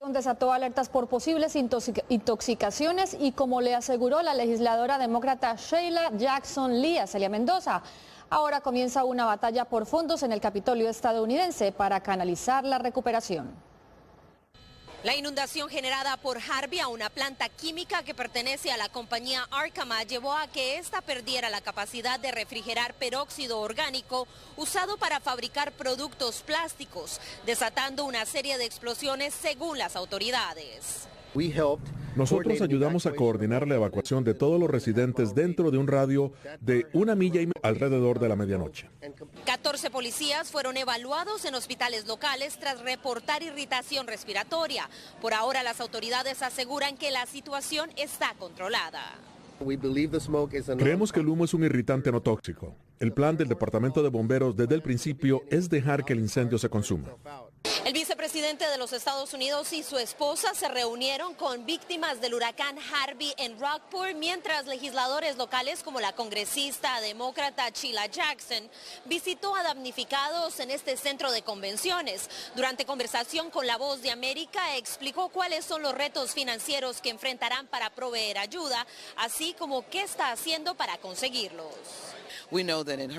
Desató alertas por posibles intoxicaciones y, como le aseguró la legisladora demócrata Sheila Jackson Lee a Celia Mendoza, ahora comienza una batalla por fondos en el Capitolio estadounidense para canalizar la recuperación. La inundación generada por Harvey a una planta química que pertenece a la compañía Arkema llevó a que ésta perdiera la capacidad de refrigerar peróxido orgánico usado para fabricar productos plásticos, desatando una serie de explosiones según las autoridades. Nosotros ayudamos a coordinar la evacuación de todos los residentes dentro de un radio de 1 milla y media alrededor de la medianoche. 14 policías fueron evaluados en hospitales locales tras reportar irritación respiratoria. Por ahora, las autoridades aseguran que la situación está controlada. Creemos que el humo es un irritante no tóxico. El plan del Departamento de Bomberos desde el principio es dejar que el incendio se consuma. El vicepresidente de los Estados Unidos y su esposa se reunieron con víctimas del huracán Harvey en Rockport, mientras legisladores locales como la congresista demócrata Sheila Jackson visitó a damnificados en este centro de convenciones. Durante conversación con La Voz de América, explicó cuáles son los retos financieros que enfrentarán para proveer ayuda, así como qué está haciendo para conseguirlos.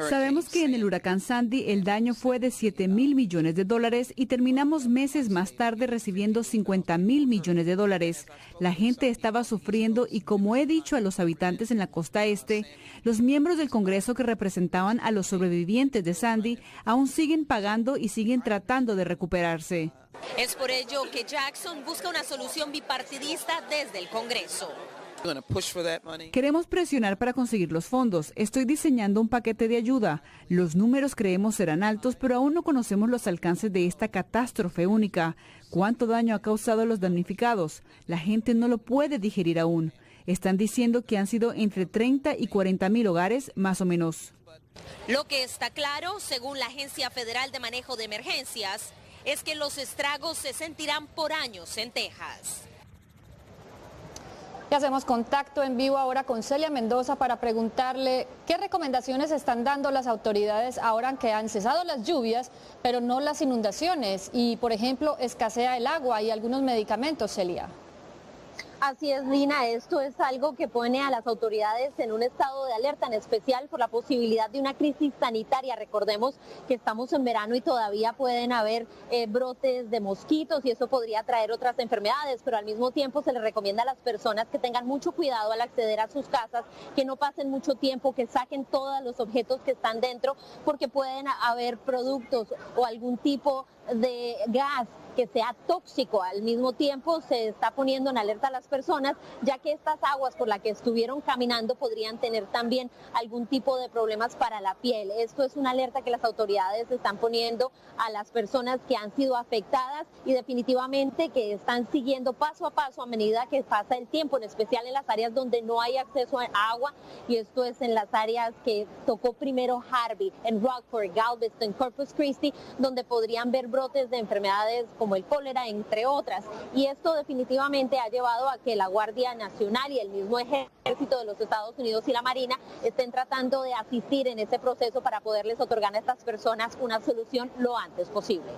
Sabemos que en el huracán Sandy el daño fue de $7.000 millones y terminamos meses más tarde recibiendo $50.000 millones. La gente estaba sufriendo y, como he dicho a los habitantes en la costa este, los miembros del Congreso que representaban a los sobrevivientes de Sandy aún siguen pagando y siguen tratando de recuperarse. Es por ello que Jackson busca una solución bipartidista desde el Congreso. Queremos presionar para conseguir los fondos. Estoy diseñando un paquete de ayuda. Los números creemos serán altos, pero aún no conocemos los alcances de esta catástrofe única. ¿Cuánto daño ha causado a los damnificados? La gente no lo puede digerir aún. Están diciendo que han sido entre 30 y 40 mil hogares, más o menos. Lo que está claro, según la Agencia Federal de Manejo de Emergencias, es que los estragos se sentirán por años en Texas. Y hacemos contacto en vivo ahora con Celia Mendoza para preguntarle qué recomendaciones están dando las autoridades ahora que han cesado las lluvias, pero no las inundaciones. Y, por ejemplo, escasea el agua y algunos medicamentos, Celia. Así es, Lina, esto es algo que pone a las autoridades en un estado de alerta, en especial por la posibilidad de una crisis sanitaria. Recordemos que estamos en verano y todavía pueden haber brotes de mosquitos y eso podría traer otras enfermedades, pero al mismo tiempo se les recomienda a las personas que tengan mucho cuidado al acceder a sus casas, que no pasen mucho tiempo, que saquen todos los objetos que están dentro, porque pueden haber productos o algún tipo de gas que sea tóxico. Al mismo tiempo se está poniendo en alerta a las personas, ya que estas aguas por las que estuvieron caminando podrían tener también algún tipo de problemas para la piel. Esto es una alerta que las autoridades están poniendo a las personas que han sido afectadas y definitivamente que están siguiendo paso a paso a medida que pasa el tiempo, en especial en las áreas donde no hay acceso a agua, y esto es en las áreas que tocó primero Harvey, en Rockport, Galveston, Corpus Christi, donde podrían ver brotes de enfermedades como el cólera, entre otras. Y esto definitivamente ha llevado a que la Guardia Nacional y el mismo Ejército de los Estados Unidos y la Marina estén tratando de asistir en ese proceso para poderles otorgar a estas personas una solución lo antes posible.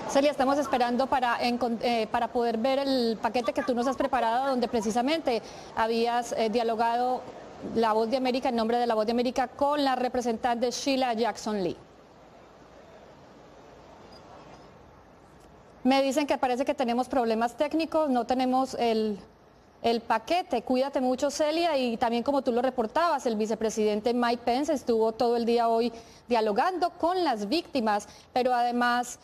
Celia, estamos esperando para poder ver el paquete que tú nos has preparado, donde precisamente habías dialogado La Voz de América, en nombre de La Voz de América, con la representante Sheila Jackson Lee. Me dicen que parece que tenemos problemas técnicos, no tenemos el paquete. Cuídate mucho, Celia, y también, como tú lo reportabas, el vicepresidente Mike Pence estuvo todo el día hoy dialogando con las víctimas, pero además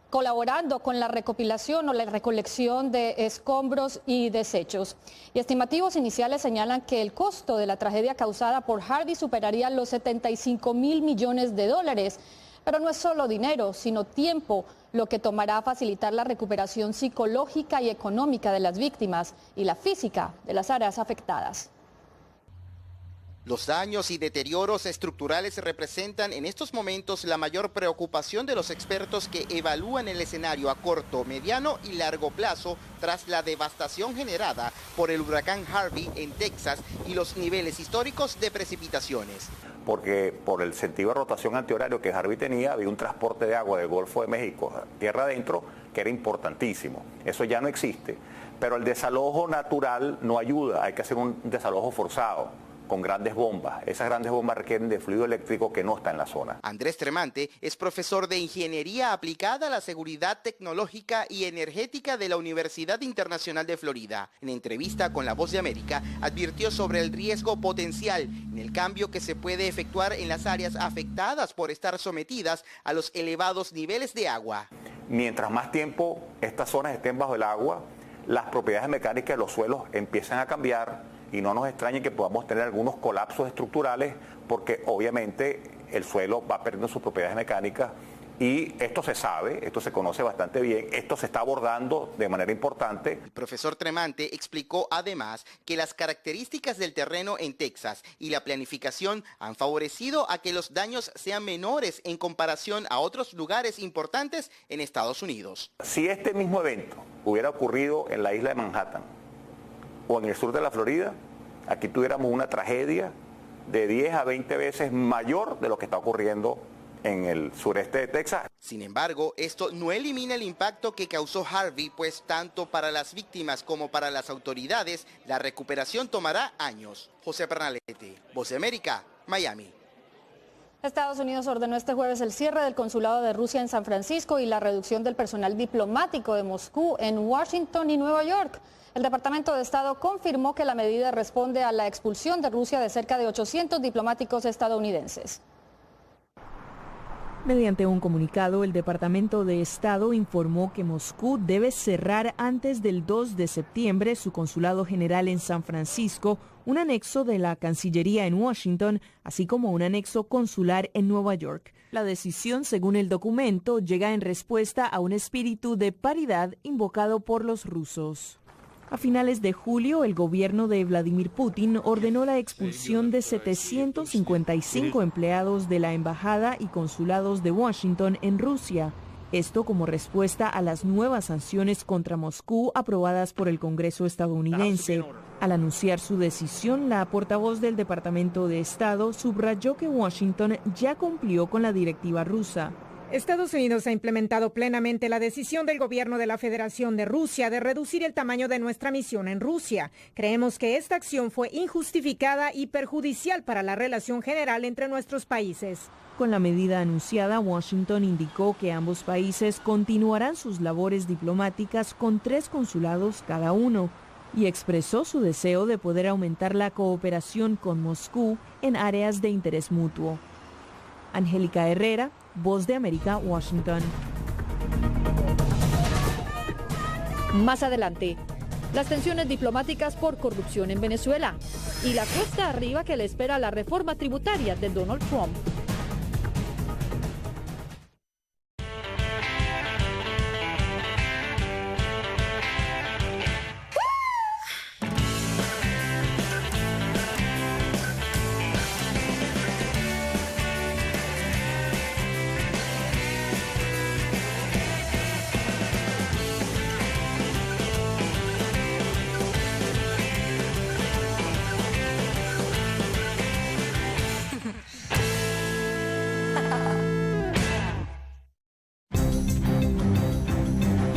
colaborando con la recopilación o la recolección de escombros y desechos. Y estimativos iniciales señalan que el costo de la tragedia causada por Harvey superaría los $75.000 millones. Pero no es solo dinero, sino tiempo, lo que tomará facilitar la recuperación psicológica y económica de las víctimas y la física de las áreas afectadas. Los daños y deterioros estructurales representan en estos momentos la mayor preocupación de los expertos que evalúan el escenario a corto, mediano y largo plazo tras la devastación generada por el huracán Harvey en Texas y los niveles históricos de precipitaciones. porque por el sentido de rotación antihorario que Harvey tenía, había un transporte de agua del Golfo de México tierra adentro que era importantísimo. Eso ya no existe. Pero el desalojo natural no ayuda, hay que hacer un desalojo forzado con grandes bombas. Esas grandes bombas requieren de fluido eléctrico que no está en la zona. Andrés Tremante es profesor de Ingeniería Aplicada a la Seguridad Tecnológica y Energética de la Universidad Internacional de Florida. En entrevista con La Voz de América, advirtió sobre el riesgo potencial en el cambio que se puede efectuar en las áreas afectadas por estar sometidas a los elevados niveles de agua. Mientras más tiempo estas zonas estén bajo el agua, las propiedades mecánicas de los suelos empiezan a cambiar y no nos extrañe que podamos tener algunos colapsos estructurales porque obviamente el suelo va perdiendo sus propiedades mecánicas y esto se sabe, esto se conoce bastante bien, esto se está abordando de manera importante. El profesor Tremante explicó además que las características del terreno en Texas y la planificación han favorecido a que los daños sean menores en comparación a otros lugares importantes en Estados Unidos. Si este mismo evento hubiera ocurrido en la isla de Manhattan o en el sur de la Florida, aquí tuviéramos una tragedia de 10 a 20 veces mayor de lo que está ocurriendo en el sureste de Texas. Sin embargo, esto no elimina el impacto que causó Harvey, pues tanto para las víctimas como para las autoridades, la recuperación tomará años. José Pernalete, Voz de América, Miami. Estados Unidos ordenó este jueves el cierre del consulado de Rusia en San Francisco y la reducción del personal diplomático de Moscú en Washington y Nueva York. El Departamento de Estado confirmó que la medida responde a la expulsión de Rusia de cerca de 800 diplomáticos estadounidenses. Mediante un comunicado, el Departamento de Estado informó que Moscú debe cerrar antes del 2 de septiembre su consulado general en San Francisco, un anexo de la Cancillería en Washington, así como un anexo consular en Nueva York. La decisión, según el documento, llega en respuesta a un espíritu de paridad invocado por los rusos. A finales de julio, el gobierno de Vladimir Putin ordenó la expulsión de 755 empleados de la embajada y consulados de Washington en Rusia. Esto como respuesta a las nuevas sanciones contra Moscú aprobadas por el Congreso estadounidense. Al anunciar su decisión, la portavoz del Departamento de Estado subrayó que Washington ya cumplió con la directiva rusa. Estados Unidos ha implementado plenamente la decisión del gobierno de la Federación de Rusia de reducir el tamaño de nuestra misión en Rusia. Creemos que esta acción fue injustificada y perjudicial para la relación general entre nuestros países. Con la medida anunciada, Washington indicó que ambos países continuarán sus labores diplomáticas con 3 consulados cada uno y expresó su deseo de poder aumentar la cooperación con Moscú en áreas de interés mutuo. Angélica Herrera, Voz de América, Washington. Más adelante, las tensiones diplomáticas por corrupción en Venezuela y la cuesta arriba que le espera la reforma tributaria de Donald Trump.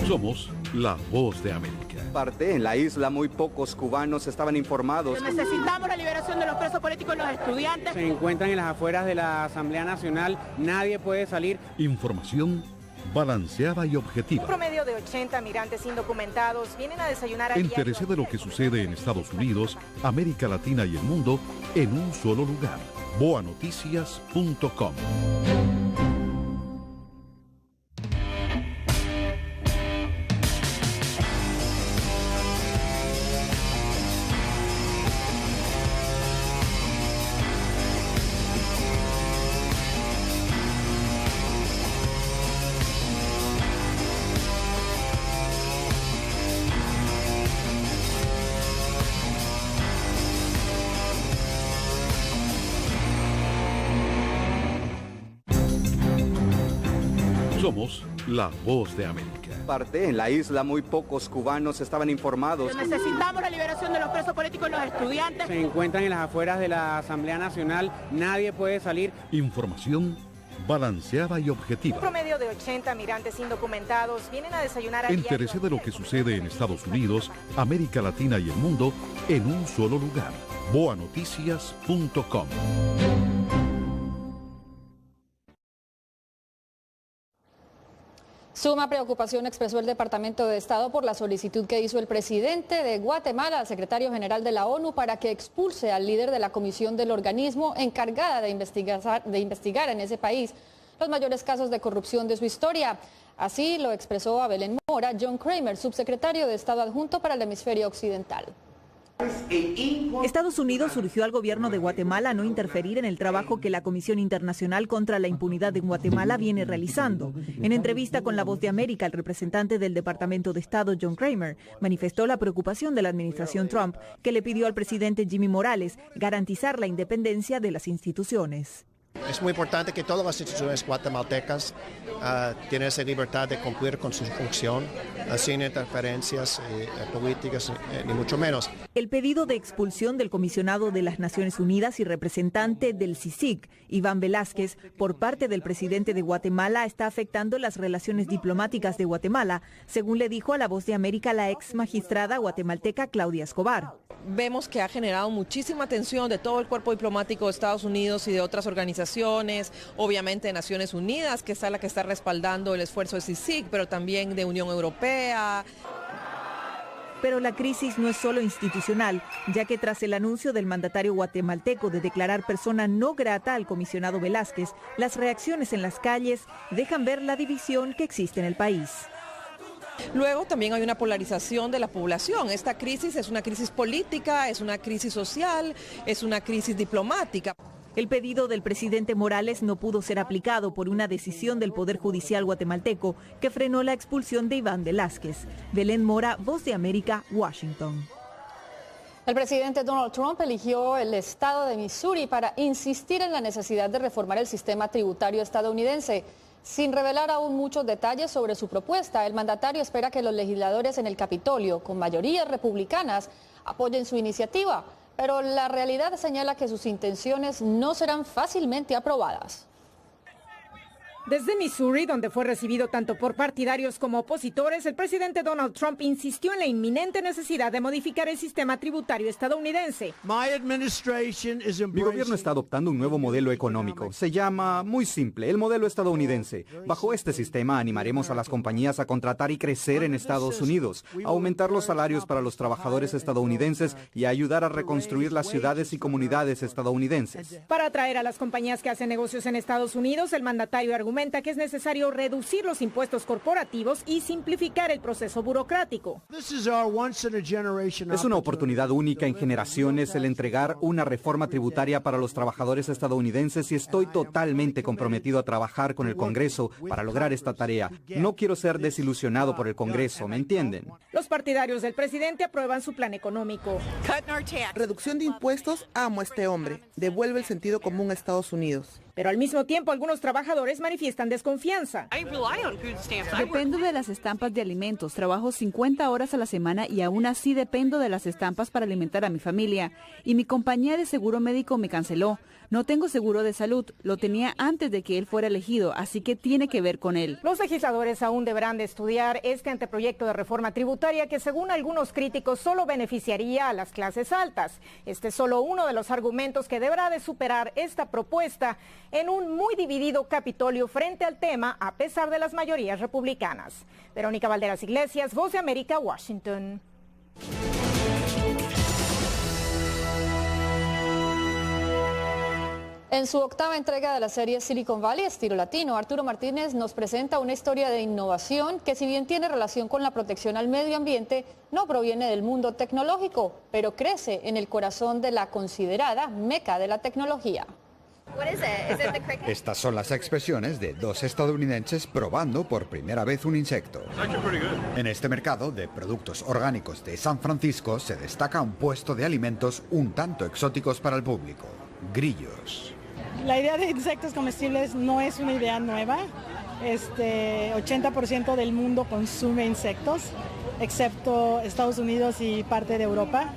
Somos la Voz de América. En la isla muy pocos cubanos estaban informados. Necesitamos la liberación de los presos políticos y los estudiantes. Se encuentran en las afueras de la Asamblea Nacional, nadie puede salir. Información balanceada y objetiva. Un promedio de 80 migrantes indocumentados vienen a desayunar a Entérese de lo que sucede en Estados Unidos, América Latina y el mundo en un solo lugar. boanoticias.com. Somos la voz de América. En la isla muy pocos cubanos estaban informados. Necesitamos la liberación de los presos políticos y los estudiantes. Se encuentran en las afueras de la Asamblea Nacional, nadie puede salir. Información balanceada y objetiva. Un promedio de 80 migrantes indocumentados vienen a desayunar aquí. Entérese de lo que sucede en Estados Unidos, América Latina y el mundo en un solo lugar. boanoticias.com. Suma preocupación expresó el Departamento de Estado por la solicitud que hizo el presidente de Guatemala al secretario general de la ONU para que expulse al líder de la comisión del organismo encargada de investigar en ese país los mayores casos de corrupción de su historia. Así lo expresó a Belén Mora John Kramer, subsecretario de Estado adjunto para el hemisferio occidental. Estados Unidos urgió al gobierno de Guatemala a no interferir en el trabajo que la Comisión Internacional contra la Impunidad en Guatemala viene realizando. En entrevista con La Voz de América, el representante del Departamento de Estado, John Kramer, manifestó la preocupación de la administración Trump, que le pidió al presidente Jimmy Morales garantizar la independencia de las instituciones. Es muy importante que todas las instituciones guatemaltecas tienen esa libertad de cumplir con su función, sin interferencias políticas, ni mucho menos. El pedido de expulsión del comisionado de las Naciones Unidas y representante del CICIG, Iván Velázquez, por parte del presidente de Guatemala está afectando las relaciones diplomáticas de Guatemala, según le dijo a La Voz de América la ex magistrada guatemalteca Claudia Escobar. Vemos que ha generado muchísima atención de todo el cuerpo diplomático de Estados Unidos y de otras organizaciones, obviamente de Naciones Unidas, que es la que está respaldando el esfuerzo de CICIG, pero también de Unión Europea. Pero la crisis no es solo institucional, ya que tras el anuncio del mandatario guatemalteco de declarar persona no grata al comisionado Velázquez, las reacciones en las calles dejan ver la división que existe en el país. Luego también hay una polarización de la población. Esta crisis es una crisis política, es una crisis social, es una crisis diplomática. El pedido del presidente Morales no pudo ser aplicado por una decisión del Poder Judicial guatemalteco que frenó la expulsión de Iván Velázquez. Belén Mora, Voz de América, Washington. El presidente Donald Trump eligió el estado de Missouri para insistir en la necesidad de reformar el sistema tributario estadounidense. Sin revelar aún muchos detalles sobre su propuesta, el mandatario espera que los legisladores en el Capitolio, con mayorías republicanas, apoyen su iniciativa, pero la realidad señala que sus intenciones no serán fácilmente aprobadas. Desde Missouri, donde fue recibido tanto por partidarios como opositores, el presidente Donald Trump insistió en la inminente necesidad de modificar el sistema tributario estadounidense. Mi gobierno está adoptando un nuevo modelo económico. Se llama, muy simple, el modelo estadounidense. Bajo este sistema animaremos a las compañías a contratar y crecer en Estados Unidos, a aumentar los salarios para los trabajadores estadounidenses y a ayudar a reconstruir las ciudades y comunidades estadounidenses. Para atraer a las compañías que hacen negocios en Estados Unidos, el mandatario argumenta que es necesario reducir los impuestos corporativos y simplificar el proceso burocrático. Es una oportunidad única en generaciones el entregar una reforma tributaria para los trabajadores estadounidenses y estoy totalmente comprometido a trabajar con el Congreso para lograr esta tarea. No quiero ser desilusionado por el Congreso, ¿me entienden? Los partidarios del presidente aprueban su plan económico. Reducción de impuestos, amo a este hombre. Devuelve el sentido común a Estados Unidos. Pero al mismo tiempo algunos trabajadores manifiestan desconfianza. Dependo de las estampas de alimentos, trabajo 50 horas a la semana y aún así dependo de las estampas para alimentar a mi familia. Y mi compañía de seguro médico me canceló. No tengo seguro de salud, lo tenía antes de que él fuera elegido, así que tiene que ver con él. Los legisladores aún deberán de estudiar este anteproyecto de reforma tributaria que según algunos críticos solo beneficiaría a las clases altas. Este es solo uno de los argumentos que deberá de superar esta propuesta en un muy dividido Capitolio frente al tema a pesar de las mayorías republicanas. Verónica Valderas Iglesias, Voz de América, Washington. En su octava entrega de la serie Silicon Valley, estilo latino, Arturo Martínez nos presenta una historia de innovación que, si bien tiene relación con la protección al medio ambiente, no proviene del mundo tecnológico, pero crece en el corazón de la considerada meca de la tecnología. Estas son las expresiones de dos estadounidenses probando por primera vez un insecto. En este mercado de productos orgánicos de San Francisco se destaca un puesto de alimentos un tanto exóticos para el público: grillos. La idea de insectos comestibles no es una idea nueva. 80% del mundo consume insectos, excepto Estados Unidos y parte de Europa.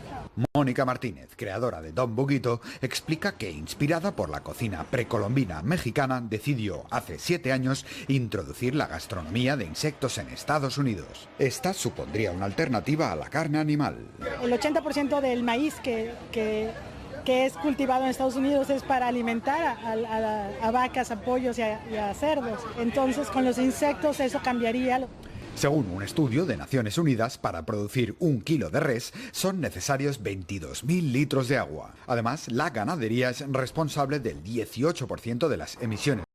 Mónica Martínez, creadora de Don Buguito, explica que, inspirada por la cocina precolombina mexicana, decidió hace 7 años introducir la gastronomía de insectos en Estados Unidos. Esta supondría una alternativa a la carne animal. El 80% del maíz que es cultivado en Estados Unidos es para alimentar a vacas, a pollos y a cerdos. Entonces, con los insectos eso cambiaría. Según un estudio de Naciones Unidas, para producir 1 kilo de res son necesarios 22.000 litros de agua. Además, la ganadería es responsable del 18% de las emisiones